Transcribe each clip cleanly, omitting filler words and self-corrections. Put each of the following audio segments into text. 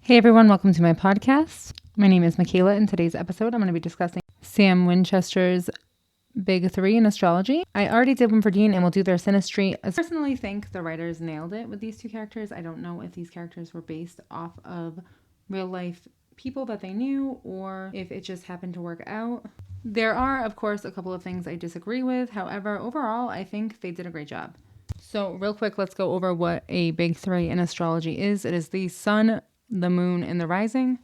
Hey everyone, welcome to my podcast. My name is Michaela. In today's episode, I'm going to be discussing Sam Winchester's Big Three in astrology. I already did one for Dean and we'll do their synastry. I personally think the writers nailed it with these two characters. I don't know if these characters were based off of real life people that they knew or if it just happened to work out. There are, of course, a couple of things I disagree with. However, overall, I think they did a great job. So real quick, let's go over what a Big Three in astrology is. It is the sun, the moon, and the rising.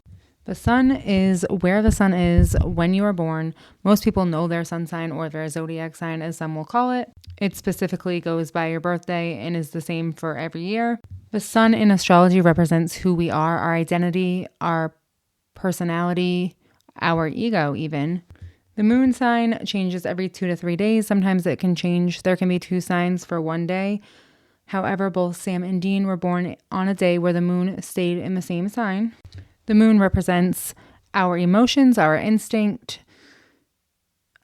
The sun is where the sun is when you are born. Most people know their sun sign or their zodiac sign, as some will call it. It specifically goes by your birthday and is the same for every year. The sun in astrology represents who we are, our identity, our personality, our ego even. The moon sign changes every 2 to 3 days. Sometimes it can change. There can be two signs for one day. However, both Sam and Dean were born on a day where the moon stayed in the same sign. The moon represents our emotions, our instinct,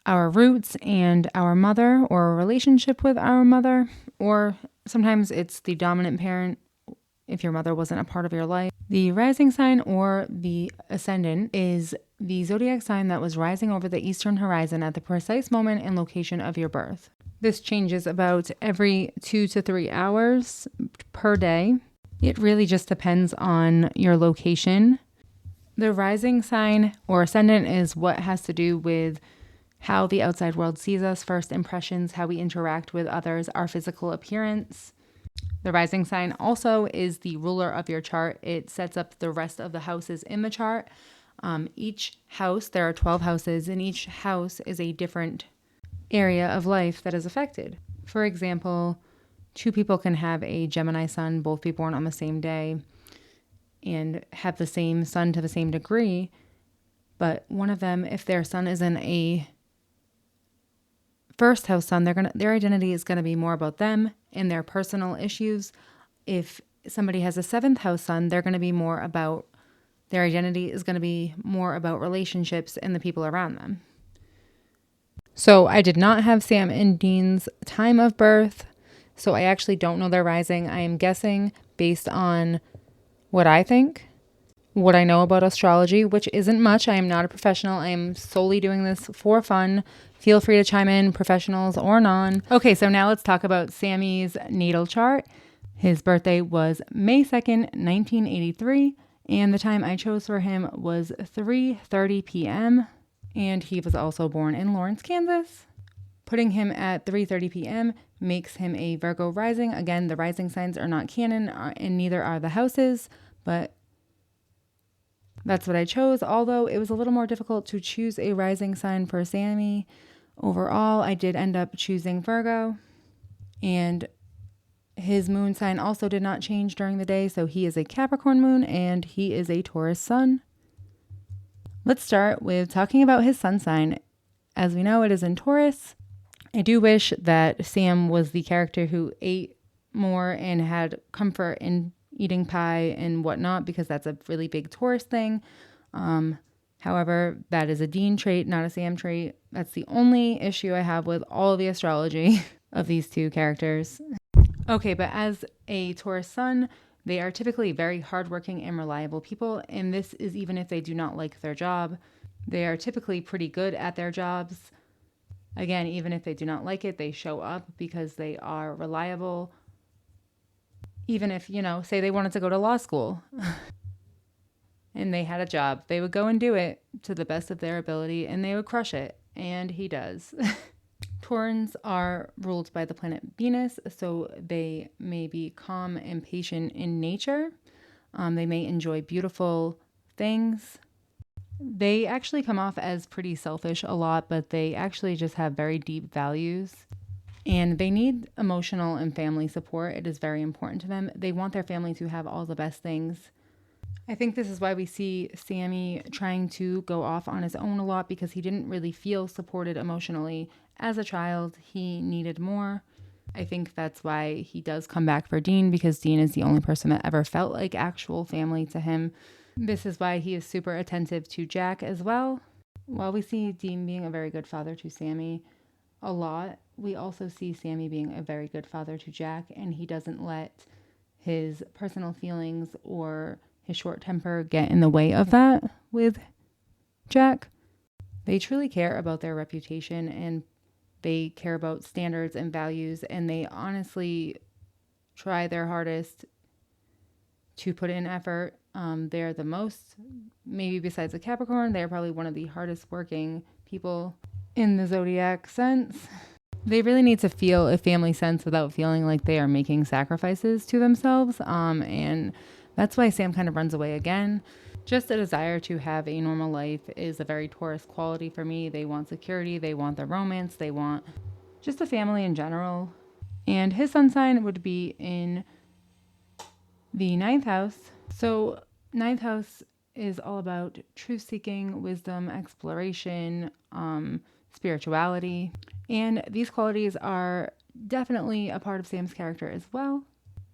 our roots, and our mother or a relationship with our mother. Or sometimes it's the dominant parent if your mother wasn't a part of your life. The rising sign or the ascendant is the zodiac sign that was rising over the eastern horizon at the precise moment and location of your birth. This changes about every 2 to 3 hours per day. It really just depends on your location. The rising sign or ascendant is what has to do with how the outside world sees us, first impressions, how we interact with others, our physical appearance. The rising sign also is the ruler of your chart. It sets up the rest of the houses in the chart. Each house, there are 12 houses, and each house is a different area of life that is affected. For example, two people can have a Gemini sun, both be born on the same day, and have the same sun to the same degree. But one of them, if their sun is in a first house sun, their identity is going to be more about them and their personal issues. If somebody has a seventh house sun, they're going to be more about their identity is going to be more about relationships and the people around them. So I did not have Sam and Dean's time of birth, so I actually don't know their rising. I am guessing based on what I think, what I know about astrology, which isn't much. I am not a professional. I am solely doing this for fun. Feel free to chime in, professionals or non. Okay, so now let's talk about Sammy's natal chart. His birthday was May 2nd, 1983, and the time I chose for him was 3:30 p.m., and he was also born in Lawrence, Kansas. Putting him at 3:30 p.m. makes him a Virgo rising. Again, the rising signs are not canon, and neither are the houses, but that's what I chose, although it was a little more difficult to choose a rising sign for Sammy. Overall, I did end up choosing Virgo, and his moon sign also did not change during the day, so he is a Capricorn moon and he is a Taurus sun. Let's start with talking about his sun sign. As we know, it is in Taurus. I do wish that Sam was the character who ate more and had comfort in eating pie and whatnot, because that's a really big Taurus thing. However, that is a Dean trait, not a Sam trait. That's the only issue I have with all of the astrology of these two characters. Okay, but as a Taurus sun, they are typically very hardworking and reliable people, and this is even if they do not like their job. They are typically pretty good at their jobs. Again, even if they do not like it, they show up because they are reliable. Even if, say they wanted to go to law school and they had a job, they would go and do it to the best of their ability and they would crush it. And he does. Taurans are ruled by the planet Venus, so they may be calm and patient in nature. They may enjoy beautiful things. They actually come off as pretty selfish a lot, but they actually just have very deep values. And they need emotional and family support. It is very important to them. They want their family to have all the best things. I think this is why we see Sammy trying to go off on his own a lot, because he didn't really feel supported emotionally as a child. He needed more. I think that's why he does come back for Dean, because Dean is the only person that ever felt like actual family to him. This is why he is super attentive to Jack as well. While we see Dean being a very good father to Sammy a lot, we also see Sammy being a very good father to Jack, and he doesn't let his personal feelings or his short temper get in the way of that with Jack. They truly care about their reputation, and they care about standards and values, and they honestly try their hardest to put in effort. They're the most, maybe besides a Capricorn, they're probably one of the hardest working people in the zodiac sense. They really need to feel a family sense without feeling like they are making sacrifices to themselves. And that's why Sam kind of runs away again. Just a desire to have a normal life is a very Taurus quality for me. They want security, they want the romance, they want just a family in general. And his sun sign would be in the ninth house. So, ninth house is all about truth seeking, wisdom, exploration, spirituality. And these qualities are definitely a part of Sam's character as well.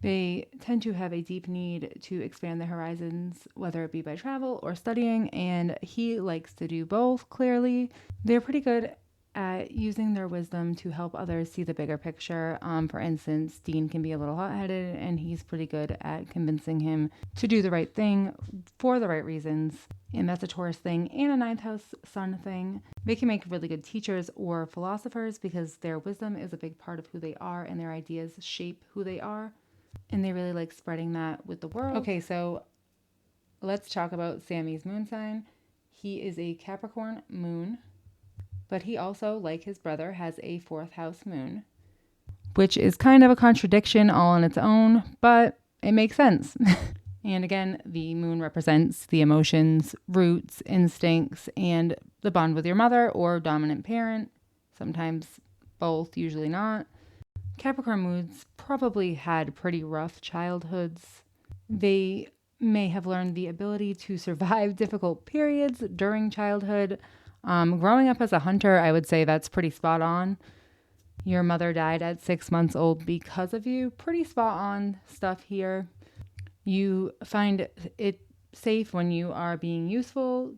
They tend to have a deep need to expand their horizons, whether it be by travel or studying, and he likes to do both, clearly. They're pretty good at using their wisdom to help others see the bigger picture. For instance, Dean can be a little hot-headed, and he's pretty good at convincing him to do the right thing for the right reasons. And that's a Taurus thing and a ninth house sun thing. They can make really good teachers or philosophers because their wisdom is a big part of who they are, and their ideas shape who they are. And they really like spreading that with the world. Okay, so let's talk about Sammy's moon sign. He is a Capricorn moon, but he also, like his brother, has a fourth house moon, which is kind of a contradiction all on its own, but it makes sense. And again, the moon represents the emotions, roots, instincts, and the bond with your mother or dominant parent. Sometimes both, usually not. Capricorn moons probably had pretty rough childhoods. They may have learned the ability to survive difficult periods during childhood. Growing up as a hunter, I would say that's pretty spot on. Your mother died at 6 months old because of you. Pretty spot on stuff here. You find it safe when you are being useful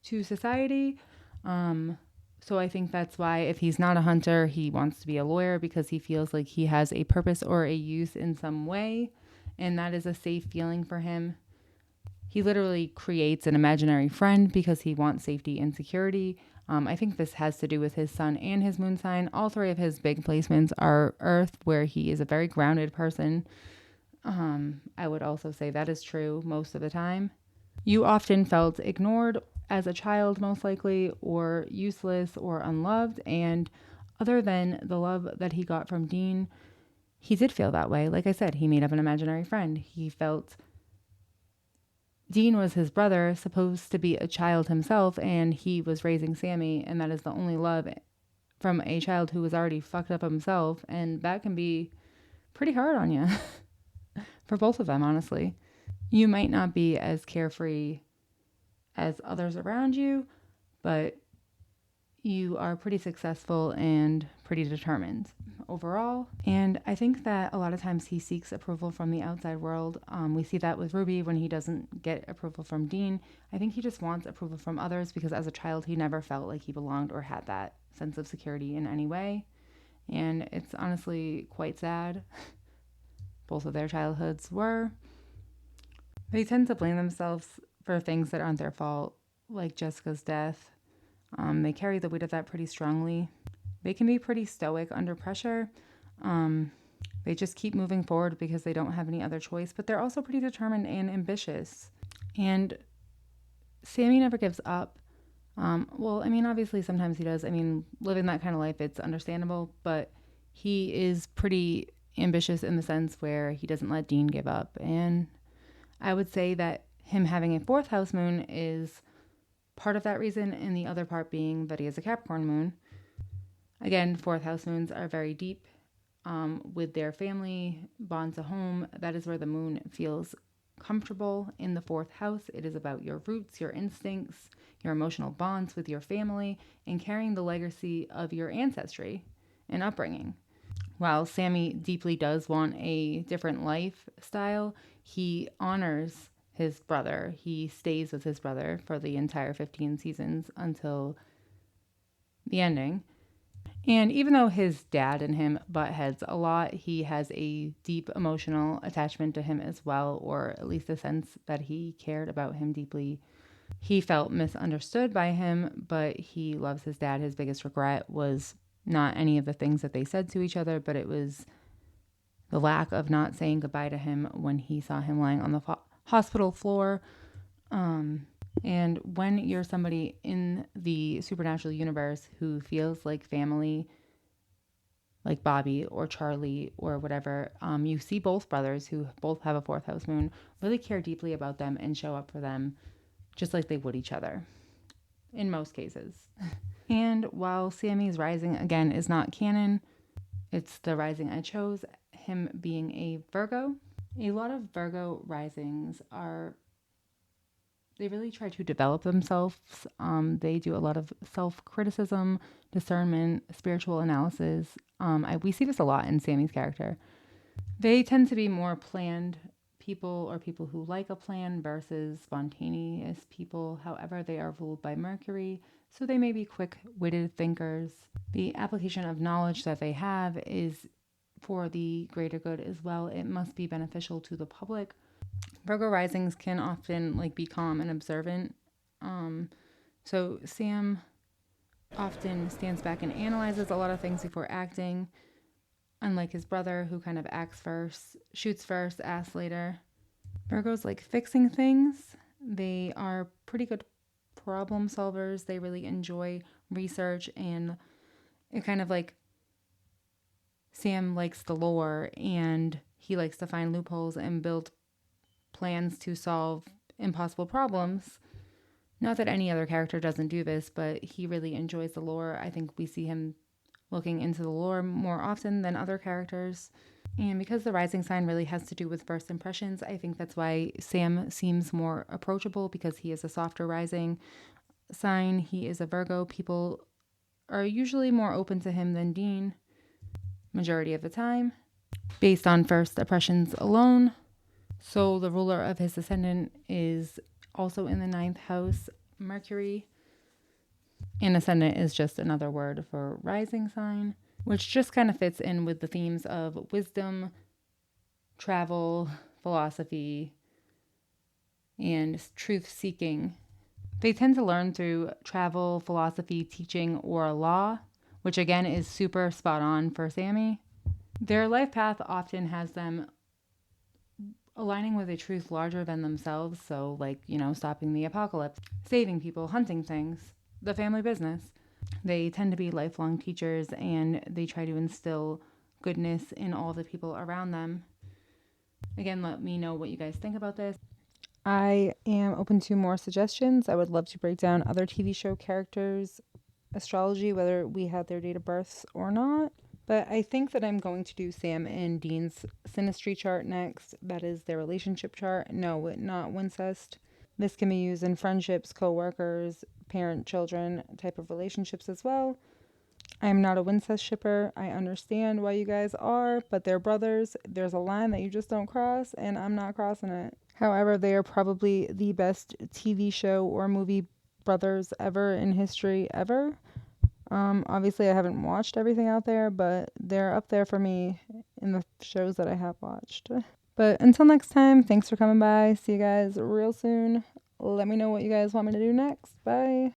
to society. So I think that's why if he's not a hunter, he wants to be a lawyer because he feels like he has a purpose or a use in some way. And that is a safe feeling for him. He literally creates an imaginary friend because he wants safety and security. I think this has to do with his sun and his moon sign. All three of his big placements are Earth, where he is a very grounded person. I would also say that is true most of the time. You often felt ignored as a child, most likely, or useless or unloved. And other than the love that he got from Dean, he did feel that way. Like I said, he made up an imaginary friend. He felt Dean was his brother, supposed to be a child himself, and he was raising Sammy, and that is the only love from a child who was already fucked up himself. And that can be pretty hard on you for both of them, honestly. You might not be as carefree as others around you, but you are pretty successful and pretty determined overall. And I think that a lot of times he seeks approval from the outside world. We see that with Ruby when he doesn't get approval from Dean. I think he just wants approval from others because as a child he never felt like he belonged or had that sense of security in any way. And it's honestly quite sad. Both of their childhoods were. They tend to blame themselves for things that aren't their fault, like Jessica's death. They carry the weight of that pretty strongly. They can be pretty stoic under pressure. They just keep moving forward because they don't have any other choice, but they're also pretty determined and ambitious. And Sammy never gives up. Obviously sometimes he does. Living that kind of life, it's understandable, but he is pretty ambitious in the sense where he doesn't let Dean give up. And I would say that him having a fourth house moon is part of that reason, and the other part being that he has a Capricorn moon. Again, fourth house moons are very deep with their family, bonds to home. That is where the moon feels comfortable in the fourth house. It is about your roots, your instincts, your emotional bonds with your family, and carrying the legacy of your ancestry and upbringing. While Sammy deeply does want a different lifestyle, he honors his brother. He stays with his brother for the entire 15 seasons until the ending. And even though his dad and him butt heads a lot, he has a deep emotional attachment to him as well, or at least a sense that he cared about him deeply. He felt misunderstood by him, but he loves his dad. His biggest regret was not any of the things that they said to each other, but it was the lack of not saying goodbye to him when he saw him lying on the hospital floor. And when you're somebody in the supernatural universe who feels like family, like Bobby or Charlie or whatever, you see both brothers who both have a fourth house moon really care deeply about them and show up for them just like they would each other in most cases. And while Sammy's rising, again, is not canon, it's the rising I chose, him being a Virgo. A lot of Virgo risings they really try to develop themselves. They do a lot of self-criticism, discernment, spiritual analysis. We see this a lot in Sammy's character. They tend to be more planned people, or people who like a plan, versus spontaneous people. However, they are ruled by Mercury, so they may be quick-witted thinkers. The application of knowledge that they have is for the greater good as well. It must be beneficial to the public. Virgo risings can often be calm and observant. So Sam often stands back and analyzes a lot of things before acting, unlike his brother who kind of acts first, shoots first, asks later. Virgos like fixing things. They are pretty good problem solvers. They really enjoy research, and it kind of Sam likes the lore, and he likes to find loopholes and build plans to solve impossible problems. Not that any other character doesn't do this, but he really enjoys the lore. I think we see him looking into the lore more often than other characters. And because the rising sign really has to do with first impressions, I think that's why Sam seems more approachable, because he is a softer rising sign. He is a Virgo. People are usually more open to him than Dean, majority of the time, based on first impressions alone. So the ruler of his ascendant is also in the 9th house, Mercury. And ascendant is just another word for rising sign, which just kind of fits in with the themes of wisdom, travel, philosophy, and truth seeking. They tend to learn through travel, philosophy, teaching, or law, which again is super spot on for Sammy. Their life path often has them aligning with a truth larger than themselves. So, stopping the apocalypse, saving people, hunting things, the family business. They tend to be lifelong teachers, and they try to instill goodness in all the people around them. Again, let me know what you guys think about this. I am open to more suggestions. I would love to break down other TV show characters' astrology, whether we had their date of births or not. But I think that I'm going to do Sam and Dean's synastry chart next. That is their relationship chart. No, not Wincest. This can be used in friendships, co-workers, parent-children type of relationships as well. I am not a Wincest shipper. I understand why you guys are, but they're brothers. There's a line that you just don't cross, and I'm not crossing it. However, they are probably the best TV show or movie brothers ever in history ever. Obviously I haven't watched everything out there, but they're up there for me in the shows that I have watched. But until next time, thanks for coming by. See you guys real soon. Let me know what you guys want me to do next. Bye.